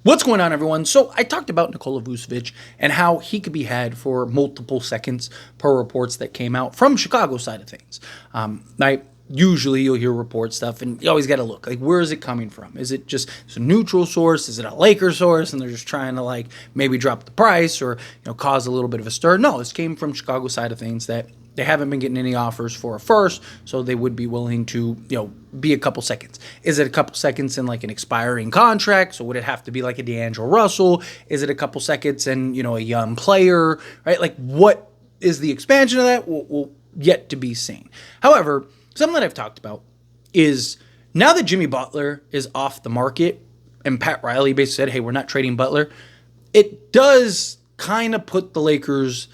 What's going on, everyone? So I talked about Nikola Vucevic and how he could be had for multiple seconds per reports that came out from Chicago side of things. Usually you'll hear report stuff, and you always got to look like, where is it coming from? Is it just a neutral source? Is it a Lakers source, and they're just trying to maybe drop the price or cause a little bit of a stir? No, this came from Chicago side of things that they haven't been getting any offers for a first, so they would be willing to, be a couple seconds. Is it a couple seconds in an expiring contract? So would it have to be like a D'Angelo Russell? Is it a couple seconds in, a young player, right? What is the expansion of that? Will yet to be seen. However, something that I've talked about is now that Jimmy Butler is off the market and Pat Riley basically said, hey, we're not trading Butler, it does kind of put the Lakers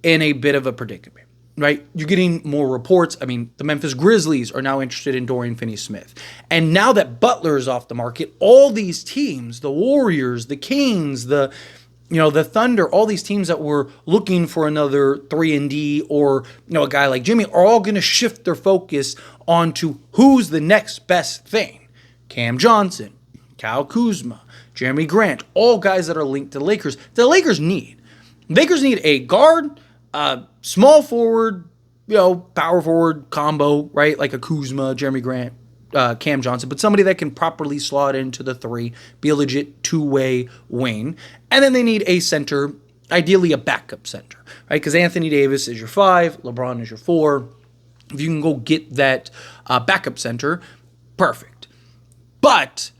in a bit of a predicament. Right? You're getting more reports. I mean, the Memphis Grizzlies are now interested in Dorian Finney-Smith. And now that Butler is off the market, all these teams, the Warriors, the Kings, the Thunder, all these teams that were looking for another 3-and-D or, a guy like Jimmy are all going to shift their focus onto who's the next best thing. Cam Johnson, Kyle Kuzma, Jeremy Grant, all guys that are linked to the Lakers. The Lakers need a guard, small forward, power forward combo, right? Like a Kuzma, Jeremy Grant, Cam Johnson, but somebody that can properly slot into the three, be a legit two-way wing. And then they need a center, ideally a backup center, right? Because Anthony Davis is your 5, LeBron is your 4. If you can go get that backup center, perfect. But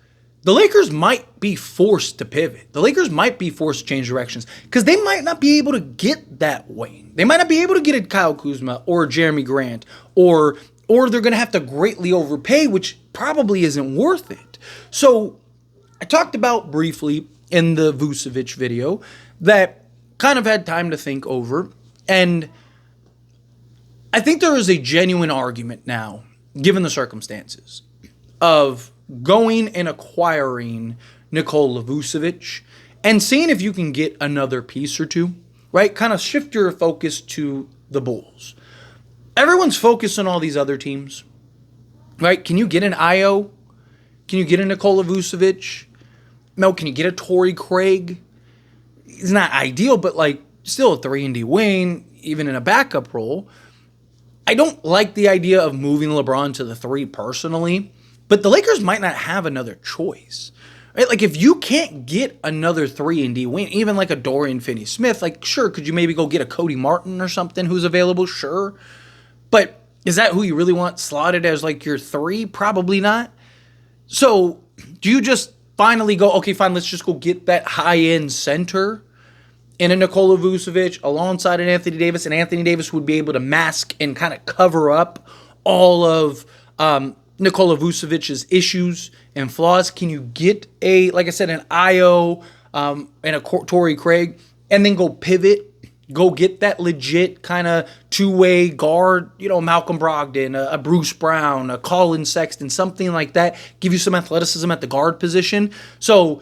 the Lakers might be forced to pivot. The Lakers might be forced to change directions because they might not be able to get that wing. They might not be able to get a Kyle Kuzma or Jeremy Grant, or they're going to have to greatly overpay, which probably isn't worth it. So I talked about briefly in the Vucevic video that kind of had time to think over, and I think there is a genuine argument now, given the circumstances, of going and acquiring Nikola Vucevic and seeing if you can get another piece or two, right? Kind of shift your focus to the Bulls. Everyone's focused on all these other teams, right? Can you get an Io? Can you get a Nikola Vucevic? No, can you get a Torrey Craig? It's not ideal, but still a 3-and-D wing, even in a backup role. I don't like the idea of moving LeBron to the 3 personally, but the Lakers might not have another choice, right? If you can't get another 3-and-D wing, even like a Dorian Finney-Smith, sure, could you maybe go get a Cody Martin or something who's available? Sure. But is that who you really want slotted as your 3? Probably not. So do you just finally go, okay, fine, let's just go get that high-end center in a Nikola Vucevic alongside an Anthony Davis, and Anthony Davis would be able to mask and kind of cover up all of Nikola Vucevic's issues and flaws? Can you get like I said, an Io and a Torrey Craig, and then go pivot, go get that legit kind of two-way guard, Malcolm Brogdon, a Bruce Brown, a Colin Sexton, something like that, give you some athleticism at the guard position? So,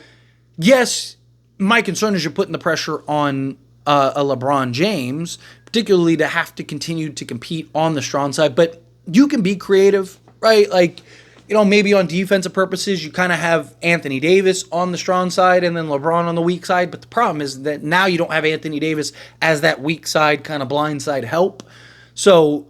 yes, my concern is you're putting the pressure on a LeBron James, particularly to have to continue to compete on the strong side, but you can be creative, right? Maybe on defensive purposes, you kind of have Anthony Davis on the strong side and then LeBron on the weak side. But the problem is that now you don't have Anthony Davis as that weak side, kind of blind side help. So,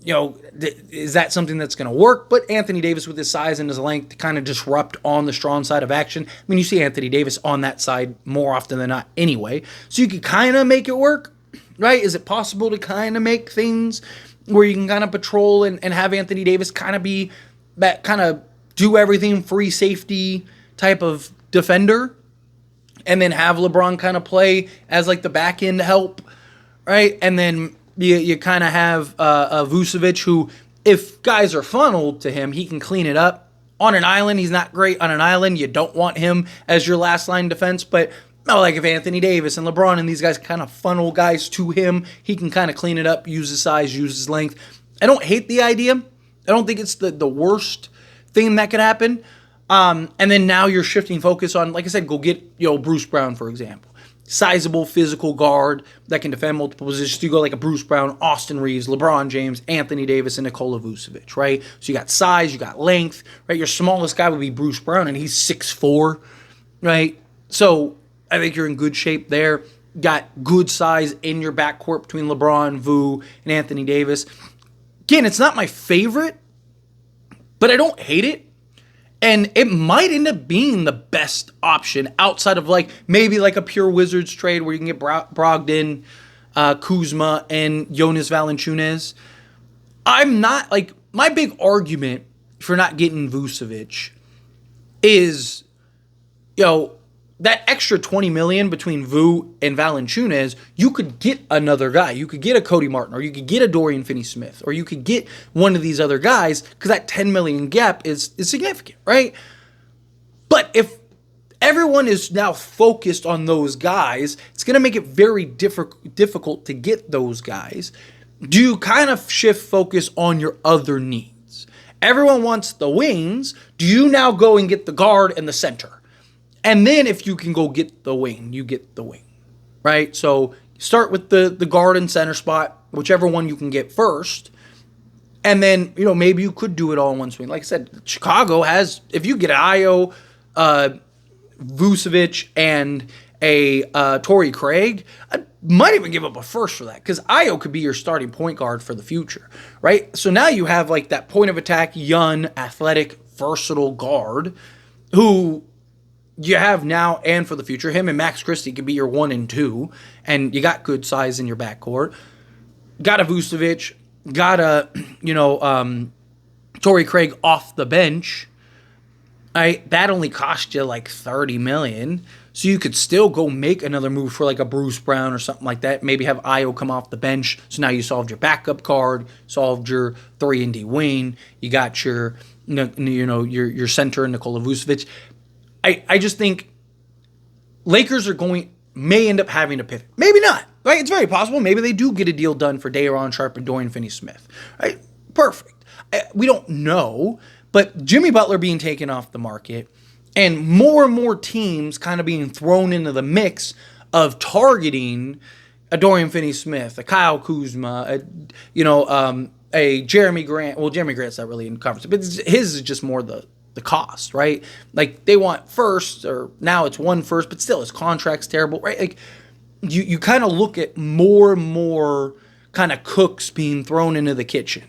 is that something that's going to work? But Anthony Davis with his size and his length to kind of disrupt on the strong side of action. I mean, you see Anthony Davis on that side more often than not anyway. So you could kind of make it work, right? Is it possible to kind of make things where you can kind of patrol and have Anthony Davis kind of be that kind of do everything free safety type of defender, and then have LeBron kind of play as the back end help, right? And then you kind of have a Vucevic who, if guys are funneled to him, he can clean it up. On an island, he's not great on an island. You don't want him as your last line defense, but if Anthony Davis and LeBron and these guys kind of funnel guys to him, he can kind of clean it up, use his size, use his length. I don't hate the idea. I don't think it's the worst thing that could happen. And then now you're shifting focus on, like I said, go get, Bruce Brown, for example. Sizable physical guard that can defend multiple positions. You go like a Bruce Brown, Austin Reeves, LeBron James, Anthony Davis, and Nikola Vucevic, right? So you got size, you got length, right? Your smallest guy would be Bruce Brown, and he's 6'4", right? So I think you're in good shape there. Got good size in your backcourt between LeBron, Vu, and Anthony Davis. Again, it's not my favorite, but I don't hate it. And it might end up being the best option outside of like maybe like a pure Wizards trade where you can get Brogdon, Kuzma, and Jonas Valanciunas. I'm not like my big argument for not getting Vucevic is, that extra $20 million between Vu and Valanciunas, you could get another guy. You could get a Cody Martin, or you could get a Dorian Finney-Smith, or you could get one of these other guys because that $10 million gap is significant, right? But if everyone is now focused on those guys, it's going to make it very difficult to get those guys. Do you kind of shift focus on your other needs? Everyone wants the wings. Do you now go and get the guard and the center? And then if you can go get the wing, you get the wing, right? So start with the guard and center spot, whichever one you can get first. And then, maybe you could do it all in one swing. Like I said, Chicago has, if you get an Ayo, Vucevic, and a Torrey Craig, I might even give up a first for that because Ayo could be your starting point guard for the future, right? So now you have like that point of attack, young, athletic, versatile guard who you have now and for the future. Him and Max Christie could be your 1 and 2, and you got good size in your backcourt. Got a Vucevic, got a Torrey Craig off the bench. That only cost you like $30 million, so you could still go make another move for like a Bruce Brown or something like that. Maybe have Ayo come off the bench. So now you solved your backup card, solved your 3-and-D wing. You got your your center Nikola Vucevic. I just think Lakers may end up having to pivot. Maybe not, right? It's very possible. Maybe they do get a deal done for Day'Ron Sharpe and Dorian Finney-Smith, right? Perfect. We don't know, but Jimmy Butler being taken off the market and more teams kind of being thrown into the mix of targeting a Dorian Finney-Smith, a Kyle Kuzma, a Jeremy Grant. Well, Jeremy Grant's not really in conference, but his is just more the cost, right? Like they want first, or now it's 1 first, but still his contract's terrible, right? Like you kind of look at more and more kind of cooks being thrown into the kitchen.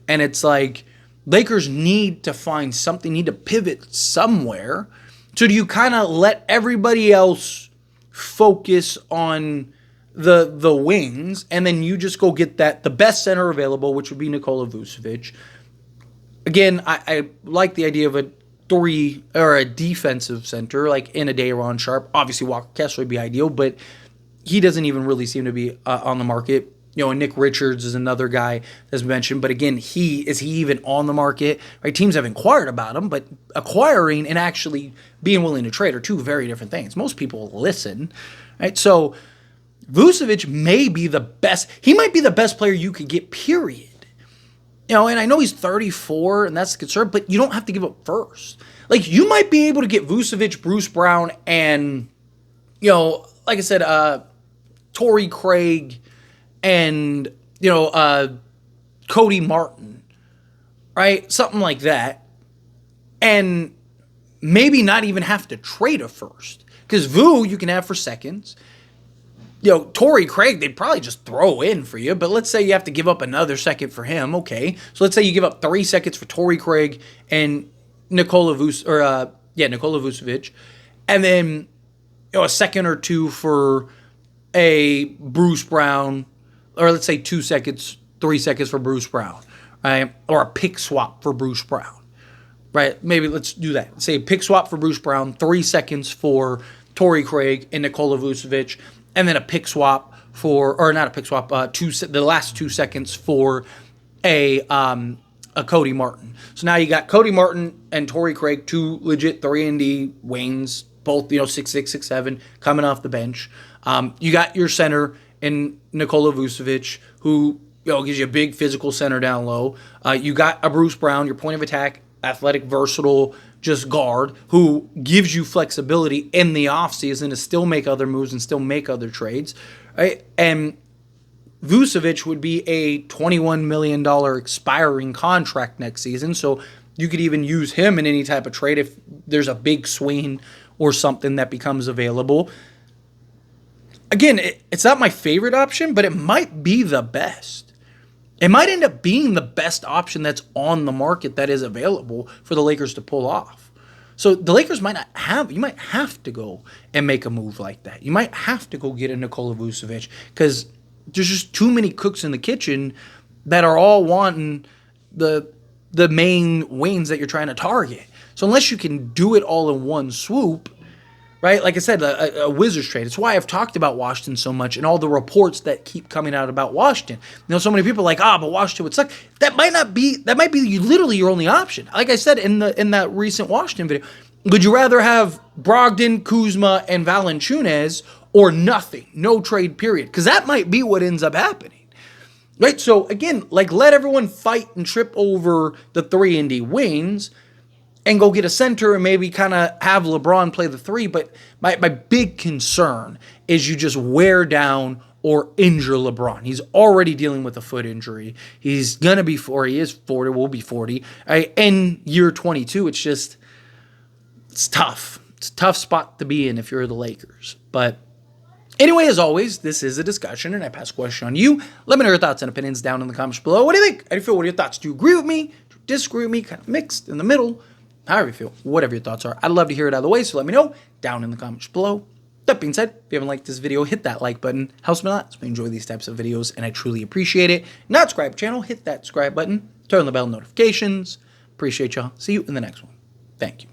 And it's like Lakers need to find something, need to pivot somewhere. So do you kind of let everybody else focus on the wings, and then you just go get the best center available, which would be Nikola Vucevic? Again, I like the idea of a 3 or a defensive center, like in a Day'Ron Sharpe. Obviously, Walker Kessler would be ideal, but he doesn't even really seem to be on the market. And Nick Richards is another guy that's mentioned, but again, is he even on the market? Right? Teams have inquired about him, but acquiring and actually being willing to trade are two very different things. Most people listen, right? So Vucevic may be the best. He might be the best player you could get, period. And I know he's 34, and that's the concern, but you don't have to give up first. Like, you might be able to get Vucevic, Bruce Brown, and, like I said, Torrey Craig, and, Cody Martin, right? Something like that. And maybe not even have to trade a first. Because Vu, you can have for seconds. Torrey Craig, they'd probably just throw in for you, but let's say you have to give up another second for him. Okay, so let's say you give up 3 seconds for Torrey Craig and Nikola Vucevic, and then a second or 2 for a Bruce Brown, or let's say 2 seconds, 3 seconds for Bruce Brown, right? Or a pick swap for Bruce Brown, right? Maybe let's do that. Say a pick swap for Bruce Brown, 3 seconds for Torrey Craig and Nikola Vucevic, and then a pick swap the last 2 seconds for a Cody Martin. So now you got Cody Martin and Torrey Craig, 2 legit 3-and-D wings, both 6'6", 6'7", coming off the bench. You got your center in Nikola Vucevic, who gives you a big physical center down low. You got a Bruce Brown, your point of attack, athletic, versatile, just guard, who gives you flexibility in the offseason to still make other moves and still make other trades. Right? And Vucevic would be a $21 million expiring contract next season, so you could even use him in any type of trade if there's a big swing or something that becomes available. Again, it's not my favorite option, but it might be the best. It might end up being the best option that's on the market that is available for the Lakers to pull off. So the Lakers you might have to go and make a move like that. You might have to go get a Nikola Vucevic because there's just too many cooks in the kitchen that are all wanting the main wings that you're trying to target. So unless you can do it all in one swoop, right? Like I said, a Wizards trade. It's why I've talked about Washington so much and all the reports that keep coming out about Washington. So many people are like, but Washington would suck. That might be literally your only option. Like I said in that recent Washington video, would you rather have Brogdon, Kuzma, and Valanciunas or nothing? No trade period. Because that might be what ends up happening. Right? So again, let everyone fight and trip over the 3-and-D wings and go get a center and maybe kind of have LeBron play the 3. But my big concern is you just wear down or injure LeBron. He's already dealing with a foot injury. He's going to be 40. He is 40. Will be 40. In year 22, it's tough. It's a tough spot to be in if you're the Lakers. But anyway, as always, this is a discussion, and I pass a question on you. Let me know your thoughts and opinions down in the comments below. What do you think? How do you feel? What are your thoughts? Do you agree with me? Do you disagree with me? Kind of mixed in the middle? However you feel. Whatever your thoughts are. I'd love to hear it either way, so let me know down in the comments below. That being said, if you haven't liked this video, hit that like button. Helps me a lot. So I enjoy these types of videos, and I truly appreciate it. Not subscribe to the channel, hit that subscribe button. Turn on the bell notifications. Appreciate y'all. See you in the next one. Thank you.